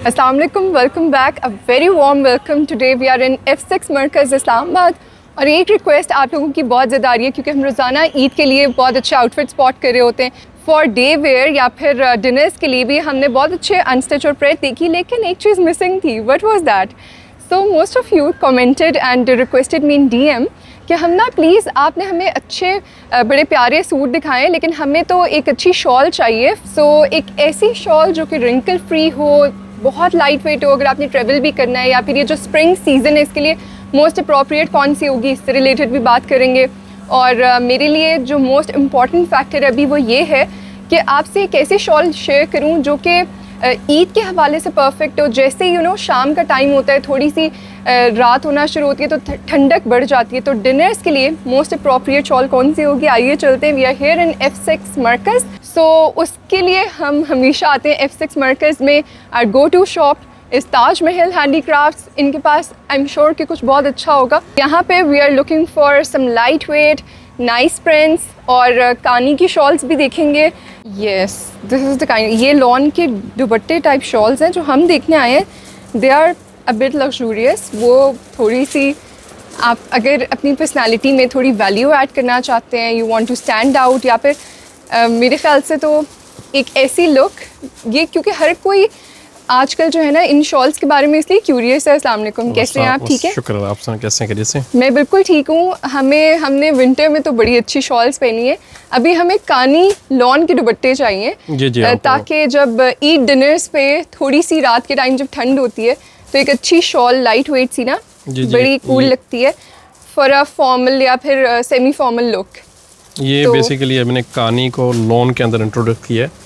Assalamu alaikum, welcome back. A very warm welcome. Today we are in F6 मरकज़ इस्लामाबाद और एक request आप लोगों की बहुत ज़्यादा आ रही है क्योंकि हम रोज़ाना ईद के लिए बहुत अच्छे आउटफिट स्पॉट कर रहे होते हैं फॉर डे वेयर या फिर डिनर्स के लिए भी। हमने बहुत अच्छे अनस्टिच और प्रेस देखी, लेकिन एक चीज़ मिसिंग थी। What was that? So most of you commented and requested me in DM कि हम ना प्लीज़ आपने हमें अच्छे बड़े प्यारे सूट दिखाएं, लेकिन हमें तो एक अच्छी शॉल चाहिए। सो एक ऐसी शॉल जो कि रिंकल फ्री हो, बहुत लाइट वेट हो, अगर आपने ट्रैवल भी करना है या फिर ये जो स्प्रिंग सीज़न है इसके लिए मोस्ट अप्रोप्रिएट कौन सी होगी, इससे रिलेटेड भी बात करेंगे। और मेरे लिए जो मोस्ट इम्पॉर्टेंट फैक्टर है अभी वो ये है कि आपसे एक ऐसी शॉल शेयर करूं जो कि ईद के हवाले से परफेक्ट हो। जैसे शाम का टाइम होता है, थोड़ी सी रात होना शुरू होती है तो ठंडक बढ़ जाती है, तो डिनर्स के लिए मोस्ट अप्रोप्रिएट शॉल कौन सी होगी, आइए चलते हैं। We are here in F6 मरकज़। सो उसके लिए हम हमेशा आते हैं F6 मरकज़ में। आर गो टू शॉप इस ताज महल हैंडीक्राफ्ट्स। इनके पास आई एम श्योर कि कुछ बहुत अच्छा होगा। यहाँ पे we are looking for some light weight nice prints और कानी की शॉल्स भी देखेंगे। Yes, this is the kind, ये लॉन के दुपट्टे टाइप शॉल्स हैं जो हम देखने आए हैं। They are a bit luxurious. वो थोड़ी सी आप अगर अपनी पर्सनालिटी में थोड़ी वैल्यू ऐड करना चाहते हैं, you want to stand out, या फिर मेरे ख्याल से तो एक ऐसी लुक ये, क्योंकि हर कोई आजकल जो है ना इन शॉल्स के बारे में इसलिए क्यूरियस है। अस्सलाम वालेकुम, कैसे हैं आप? ठीक है, शुक्र, आप सुनाएं कैसे हैं? कैसे? मैं बिल्कुल ठीक हूँ। हमने विंटर में तो बड़ी अच्छी शॉल्स पहनी है। अभी हमें कानी लॉन के दुपट्टे चाहिए जी, ताकि जब ईद डिनर्स पे थोड़ी सी रात के टाइम जब ठंड होती है तो एक अच्छी शॉल लाइट वेट सी ना बड़ी कूल लगती है फॉर अ फॉर्मल या फिर सेमी फॉर्मल लुक। ये तो बेसिकली हमने कानी को लॉन के अंदर इंट्रोड्यूस किया है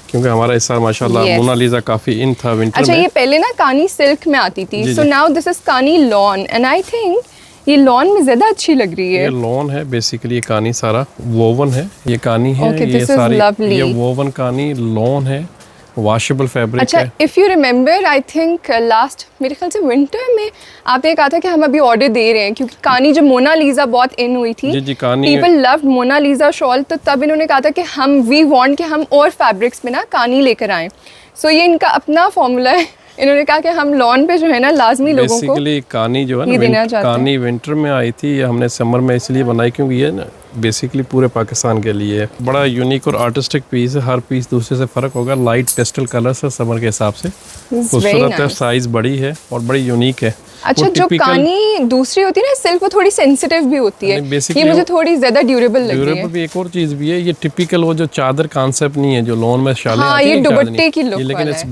क्योंकि हमारा इस साल माशाल्लाह मोनालिसा काफ़ी इन था विंटर में। अच्छा, ये पहले ना कानी सिल्क में आती थी, सो नाउ दिस इज कानी लॉन एंड आई थिंक ये लॉन में ज़्यादा अच्छी लग रही है। ये लॉन है बेसिकली, ये कानी सारा वोवन है, ये कानी है। ये सारी ये वोवन कानी लॉन है, वॉशेबल फैब्रिक अच्छा, है। If you remember I think last मेरे ख्याल से विंटर में आपने कहा था कि हम अभी ऑर्डर दे रहे हैं क्योंकि कानी जब मोनालिसा बहुत इन हुई थी, जी कानी पीपल लव्ड मोनालिसा शॉल, तो तब इन्होंने कहा था कि हम वी वांट कि हम और फैब्रिक्स में ना कानी लेकर आएँ। सो ये इनका अपना फॉर्मूला है। इन्होंने कहा कि हम लॉन पे जो है ना लाजमी लोगों को बेसिकली कानी जो है ना कानी विंटर में आई थी, ये हमने समर में इसलिए बनाई क्योंकि ये ना बेसिकली पूरे पाकिस्तान के लिए बड़ा यूनिक और आर्टिस्टिक पीस है। हर पीस दूसरे से फ़र्क होगा, लाइट पेस्टल कलर्स है समर के हिसाब से, खूबसूरत है, साइज़ बड़ी है और बड़ी यूनिक है। अच्छा, जो कानी दूसरी होती है ना सिल्क, वो थोड़ी सेंसिटिव भी होती है, ये मुझे थोड़ी ज्यादा ड्यूरेबल लगती है। ड्यूरेबल भी एक और चीज़ भी है, ये टिपिकल वो जो चादर कॉन्सेप्ट नहीं है जो लॉन में शाले आती है, ये दुपट्टे की लुक वाला है।